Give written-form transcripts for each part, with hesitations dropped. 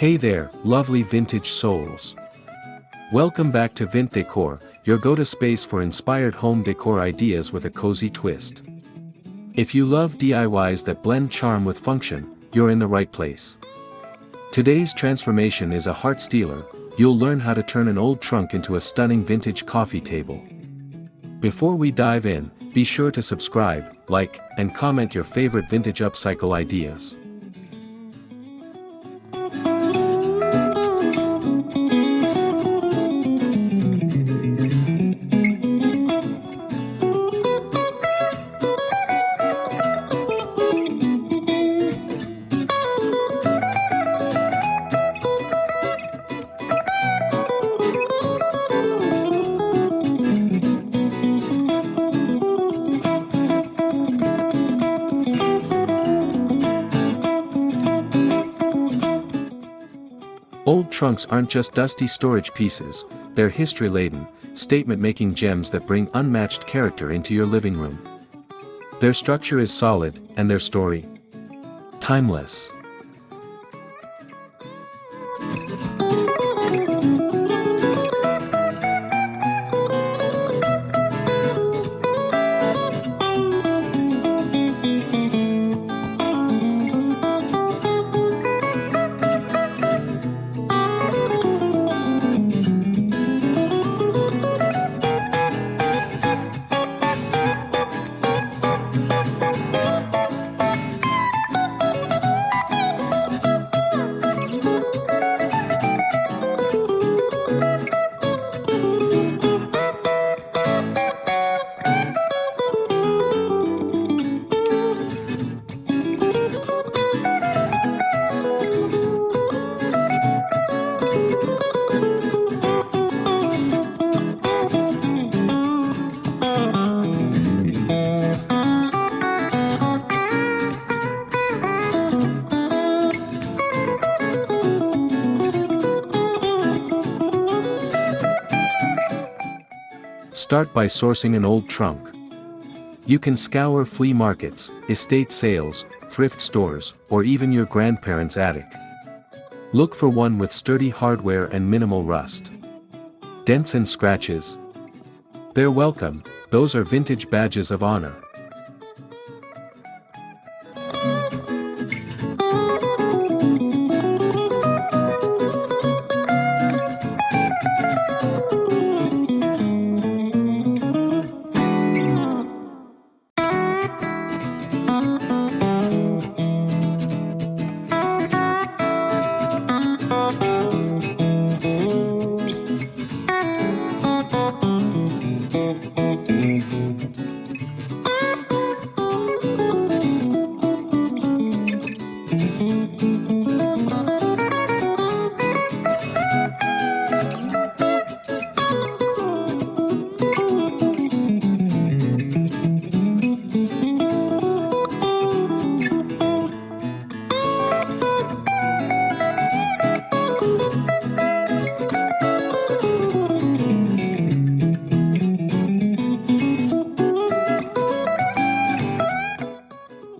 Hey there, lovely vintage souls. Welcome back to VintDecor, your go-to space for inspired home decor ideas with a cozy twist. If you love DIYs that blend charm with function, you're in the right place. Today's transformation is a heart stealer. You'll learn how to turn an old trunk into a stunning vintage coffee table. Before we dive in, be sure to subscribe, like, and comment your favorite vintage upcycle ideas. Old trunks aren't just dusty storage pieces, they're history-laden, statement-making gems that bring unmatched character into your living room. Their structure is solid, and their story, timeless. Start by sourcing an old trunk. You can scour flea markets, estate sales, thrift stores, or even your grandparents' attic. Look for one with sturdy hardware and minimal rust. Dents and scratches? They're welcome, those are vintage badges of honor.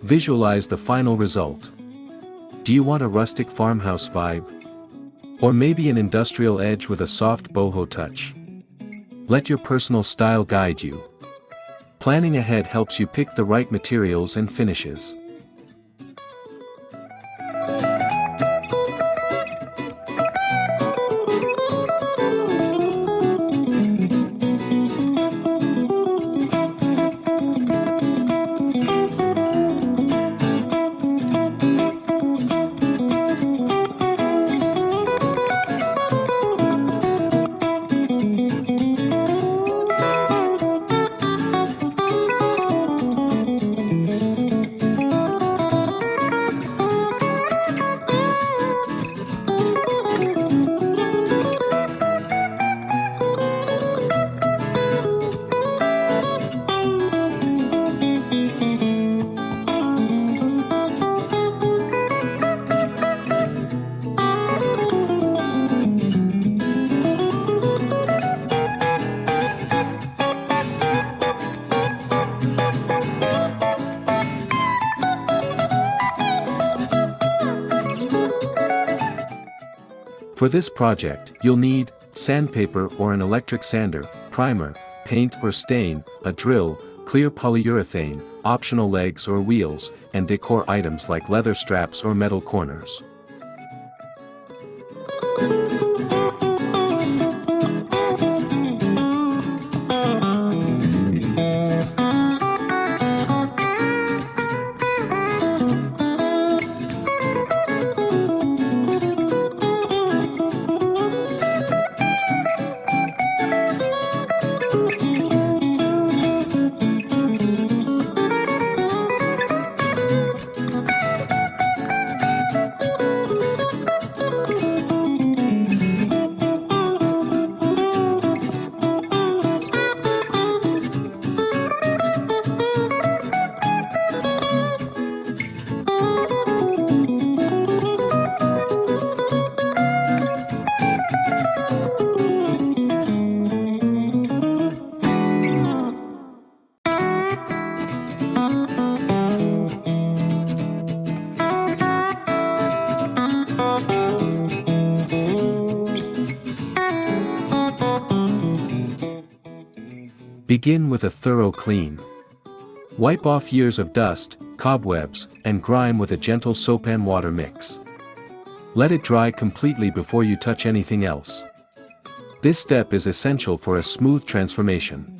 Visualize the final result. Do you want a rustic farmhouse vibe? Or maybe an industrial edge with a soft boho touch? Let your personal style guide you. Planning ahead helps you pick the right materials and finishes. For this project, you'll need sandpaper or an electric sander, primer, paint or stain, a drill, clear polyurethane, optional legs or wheels, and decor items like leather straps or metal corners. Begin with a thorough clean. Wipe off years of dust, cobwebs, and grime with a gentle soap and water mix. Let it dry completely before you touch anything else. This step is essential for a smooth transformation.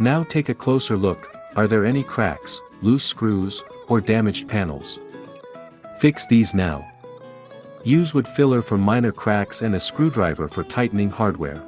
Now take a closer look. Are there any cracks, loose screws, or damaged panels? Fix these now. Use wood filler for minor cracks and a screwdriver for tightening hardware.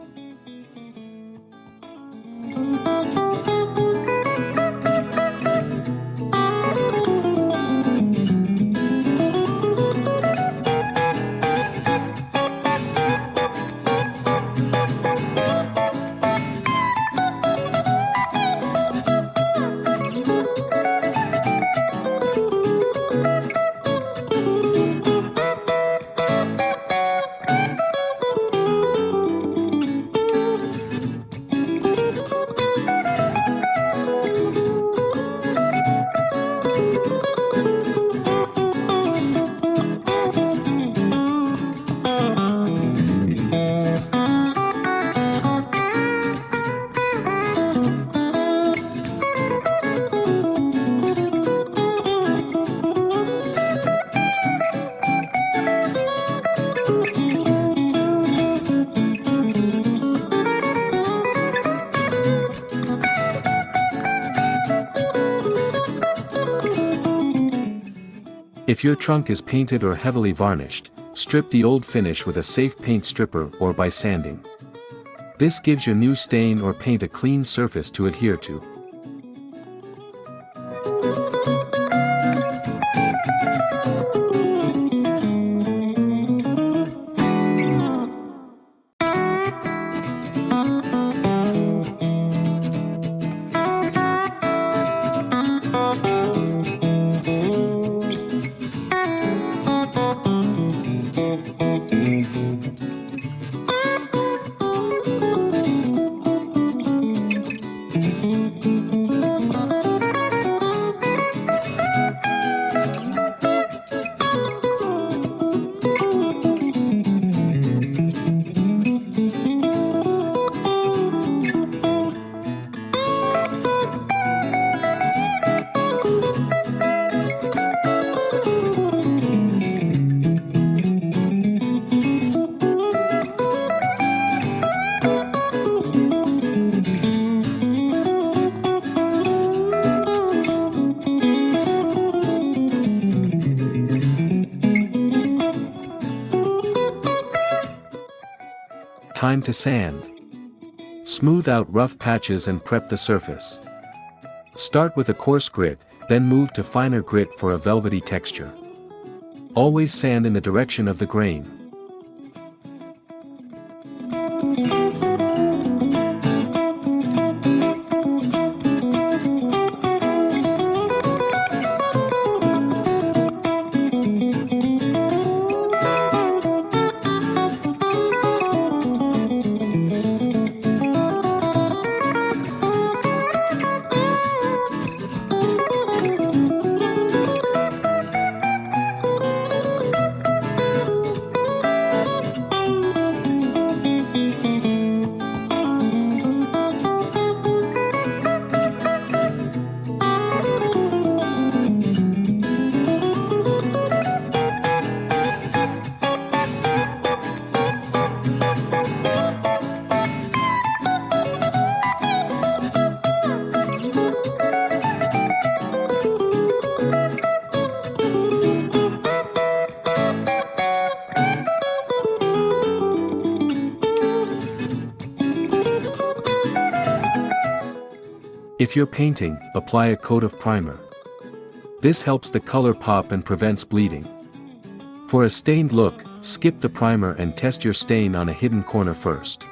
If your trunk is painted or heavily varnished, strip the old finish with a safe paint stripper or by sanding. This gives your new stain or paint a clean surface to adhere to. Time to sand. Smooth out rough patches and prep the surface. Start with a coarse grit, then move to finer grit for a velvety texture. Always sand in the direction of the grain. If you're painting, apply a coat of primer. This helps the color pop and prevents bleeding. For a stained look, skip the primer and test your stain on a hidden corner first.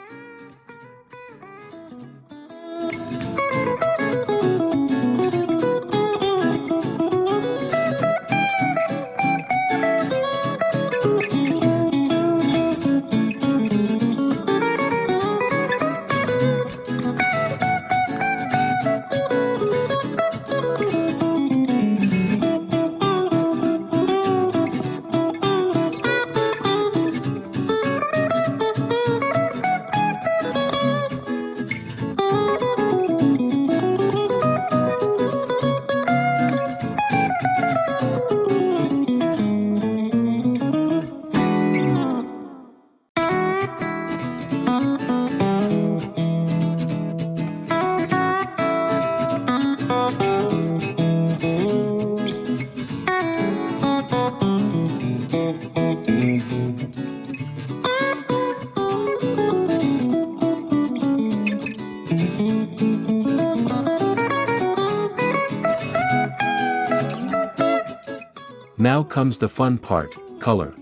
Now comes the fun part, color.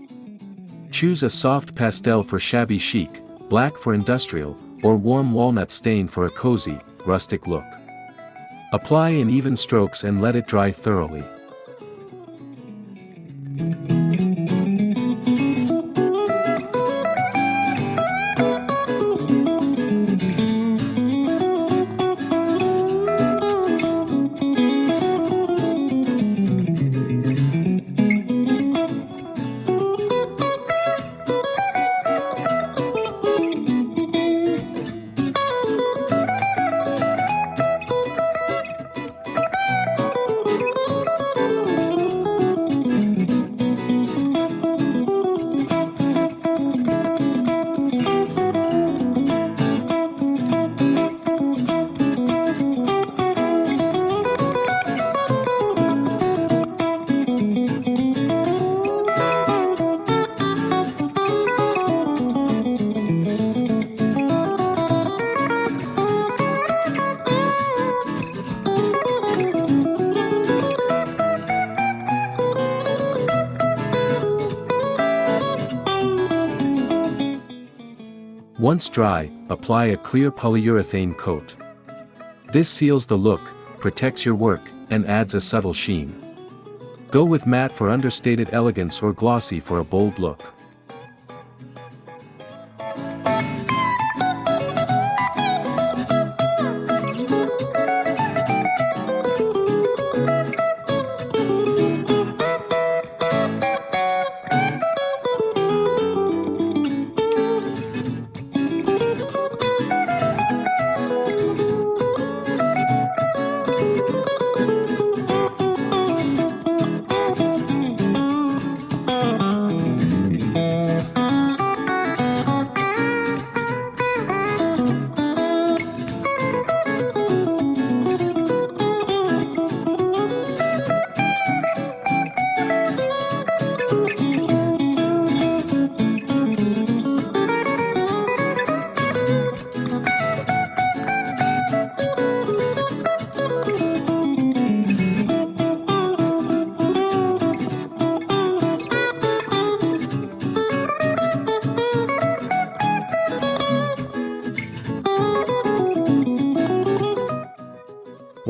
Choose a soft pastel for shabby chic, black for industrial, or warm walnut stain for a cozy, rustic look. Apply in even strokes and let it dry thoroughly. Once dry, apply a clear polyurethane coat. This seals the look, protects your work, and adds a subtle sheen. Go with matte for understated elegance or glossy for a bold look.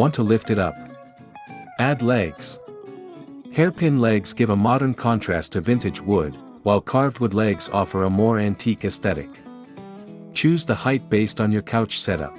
Want to lift it up? Add legs. Hairpin legs give a modern contrast to vintage wood, while carved wood legs offer a more antique aesthetic. Choose the height based on your couch setup.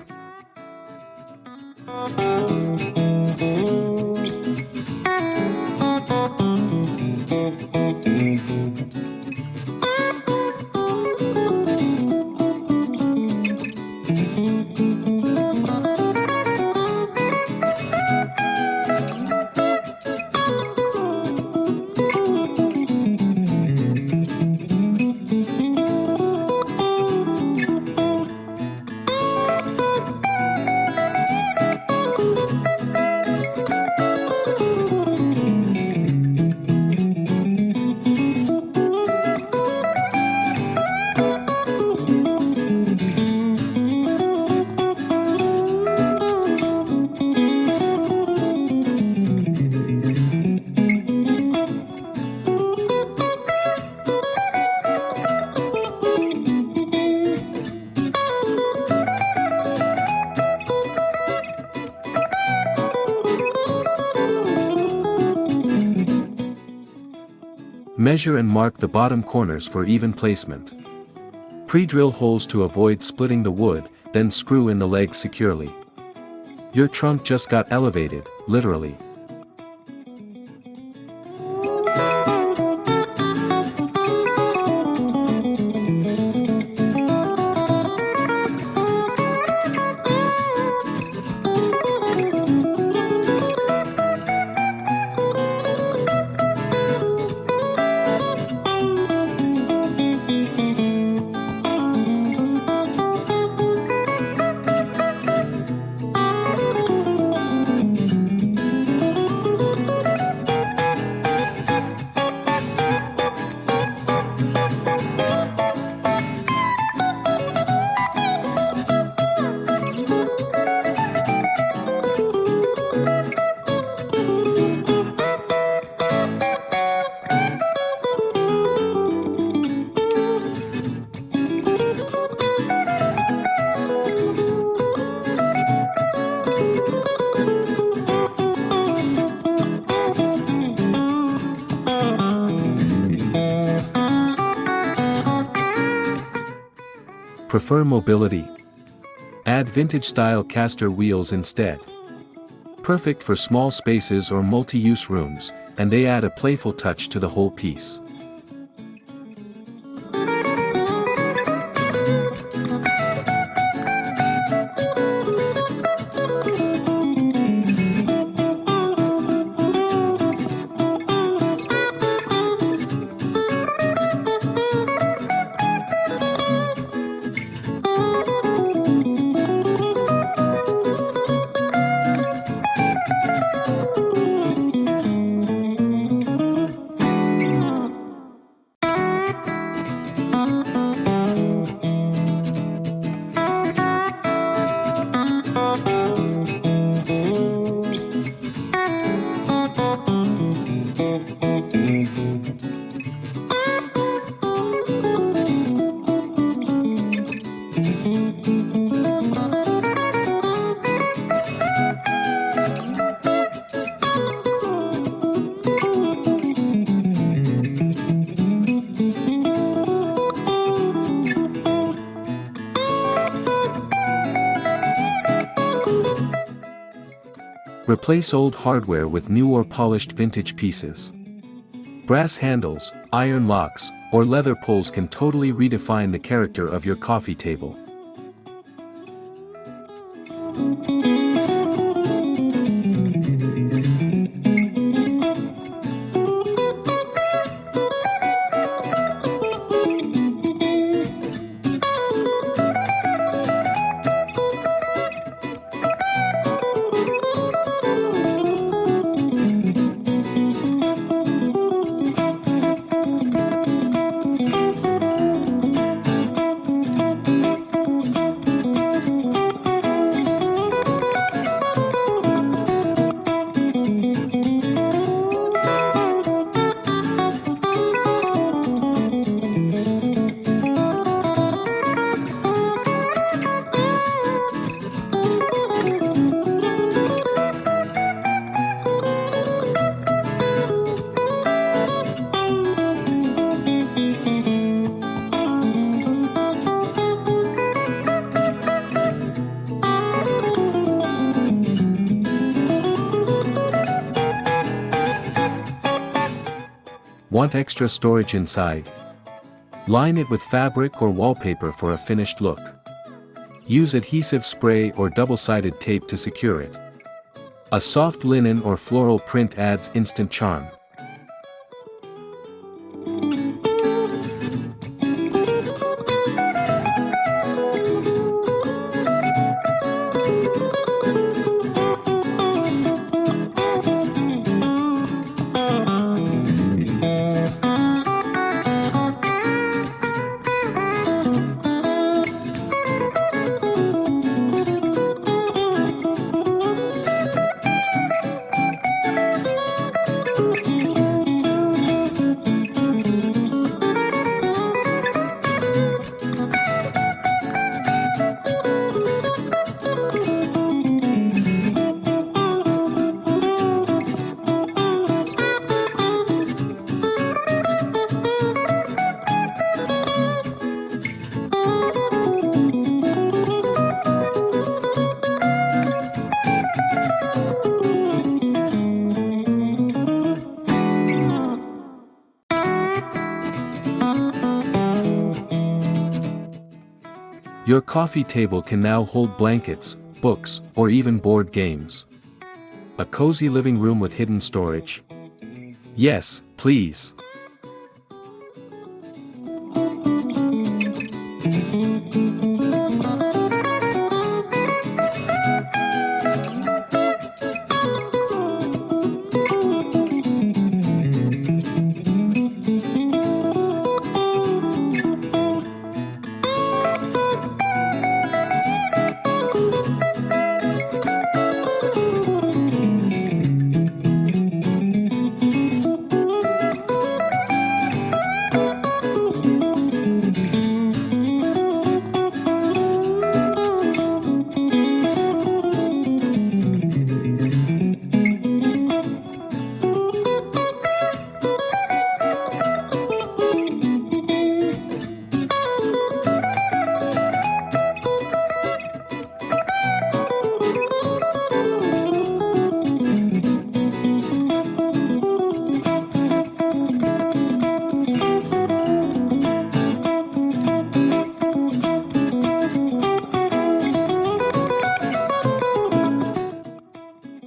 Measure and mark the bottom corners for even placement. Pre-drill holes to avoid splitting the wood, then screw in the legs securely. Your trunk just got elevated, literally. Prefer mobility? Add vintage-style caster wheels instead. Perfect for small spaces or multi-use rooms, and they add a playful touch to the whole piece. Replace old hardware with new or polished vintage pieces. Brass handles, iron locks, or leather pulls can totally redefine the character of your coffee table. Want extra storage inside? Line it with fabric or wallpaper for a finished look. Use adhesive spray or double-sided tape to secure it. A soft linen or floral print adds instant charm. Your coffee table can now hold blankets, books, or even board games. A cozy living room with hidden storage? Yes, please.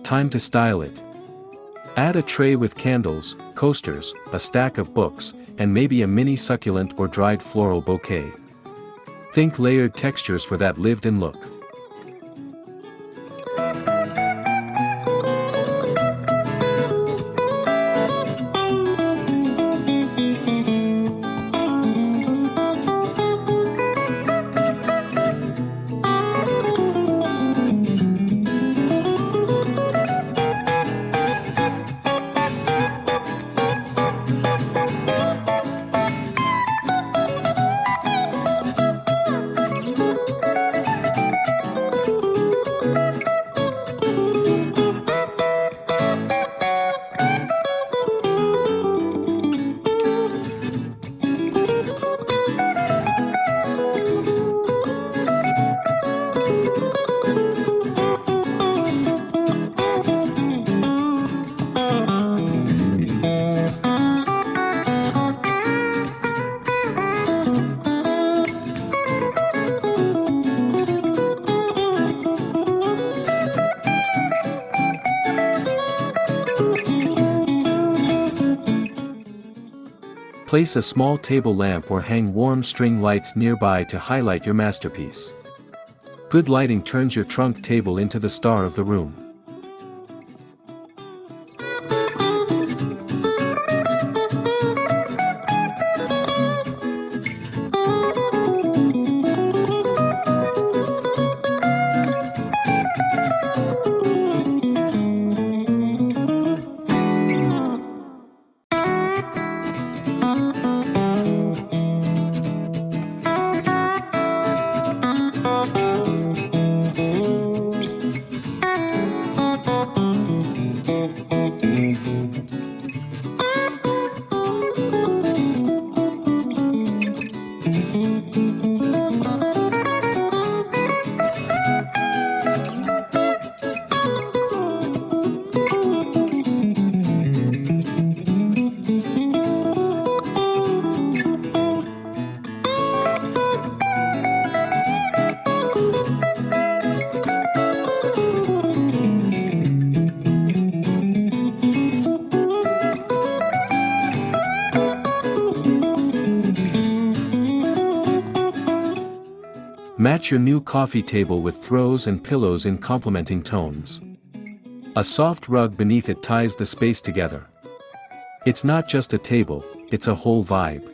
Time to style it. Add a tray with candles, coasters, a stack of books, and maybe a mini succulent or dried floral bouquet. Think layered textures for that lived-in look. Place a small table lamp or hang warm string lights nearby to highlight your masterpiece. Good lighting turns your trunk table into the star of the room. Match your new coffee table with throws and pillows in complementing tones. A soft rug beneath it ties the space together. It's not just a table, it's a whole vibe.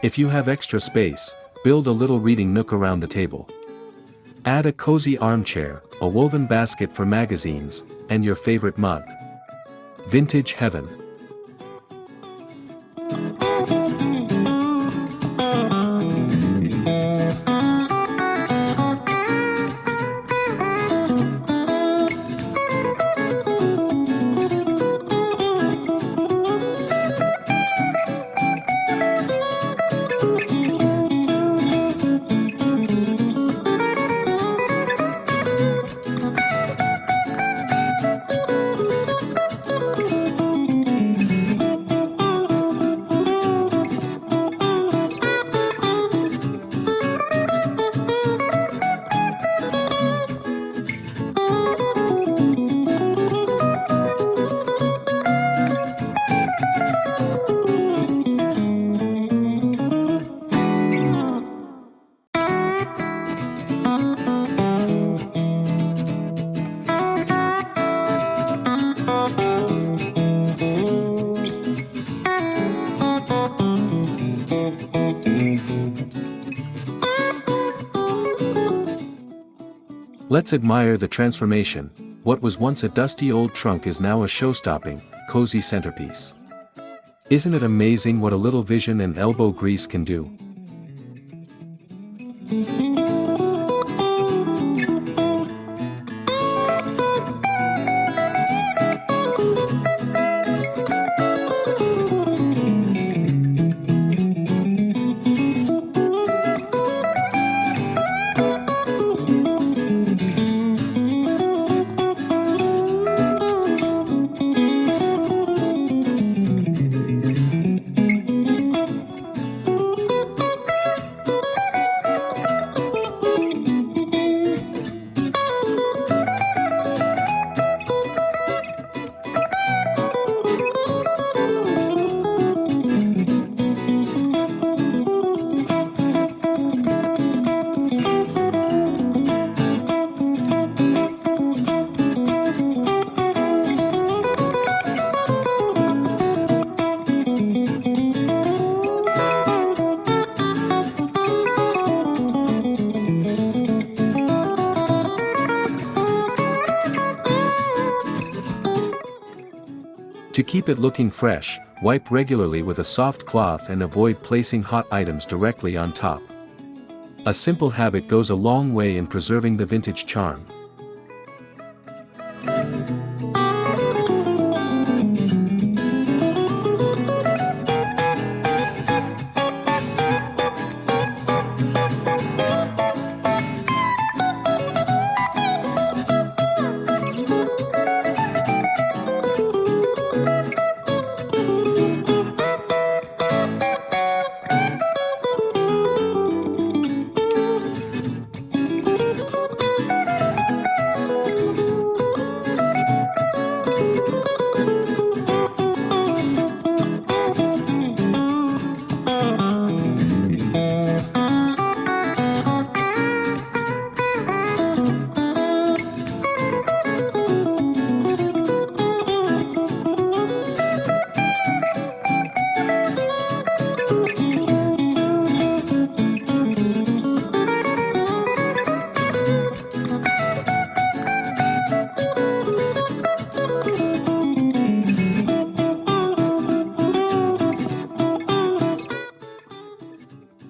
If you have extra space, build a little reading nook around the table. Add a cozy armchair, a woven basket for magazines, and your favorite mug. Vintage heaven. Let's admire the transformation. What was once a dusty old trunk is now a show-stopping, cozy centerpiece. Isn't it amazing what a little vision and elbow grease can do? To keep it looking fresh, wipe regularly with a soft cloth and avoid placing hot items directly on top. A simple habit goes a long way in preserving the vintage charm.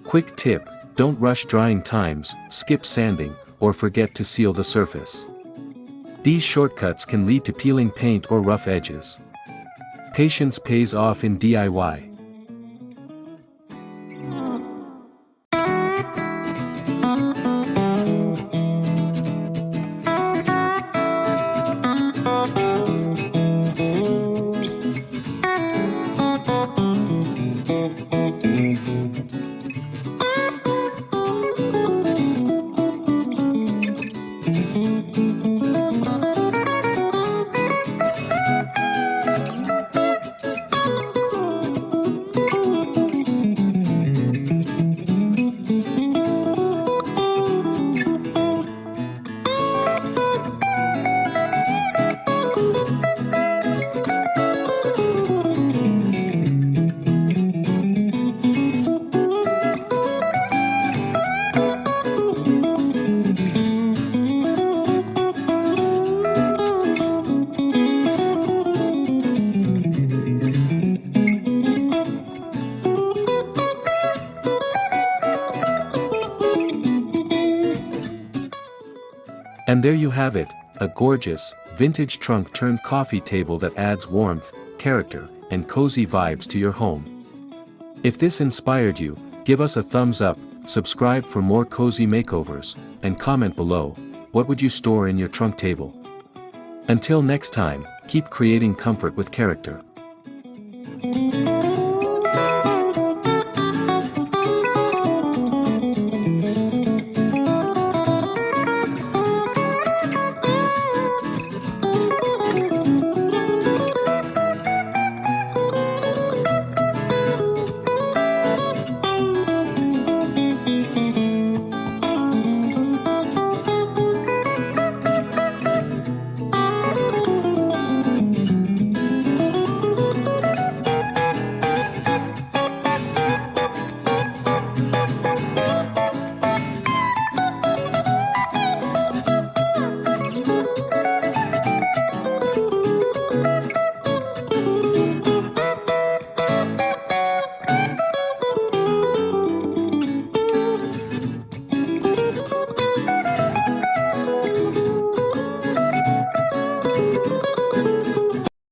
Quick tip, don't rush drying times, skip sanding, or forget to seal the surface. These shortcuts can lead to peeling paint or rough edges. Patience pays off in DIY. And there you have it, a gorgeous, vintage trunk turned coffee table that adds warmth, character, and cozy vibes to your home. If this inspired you, give us a thumbs up, subscribe for more cozy makeovers, and comment below, what would you store in your trunk table? Until next time, keep creating comfort with character.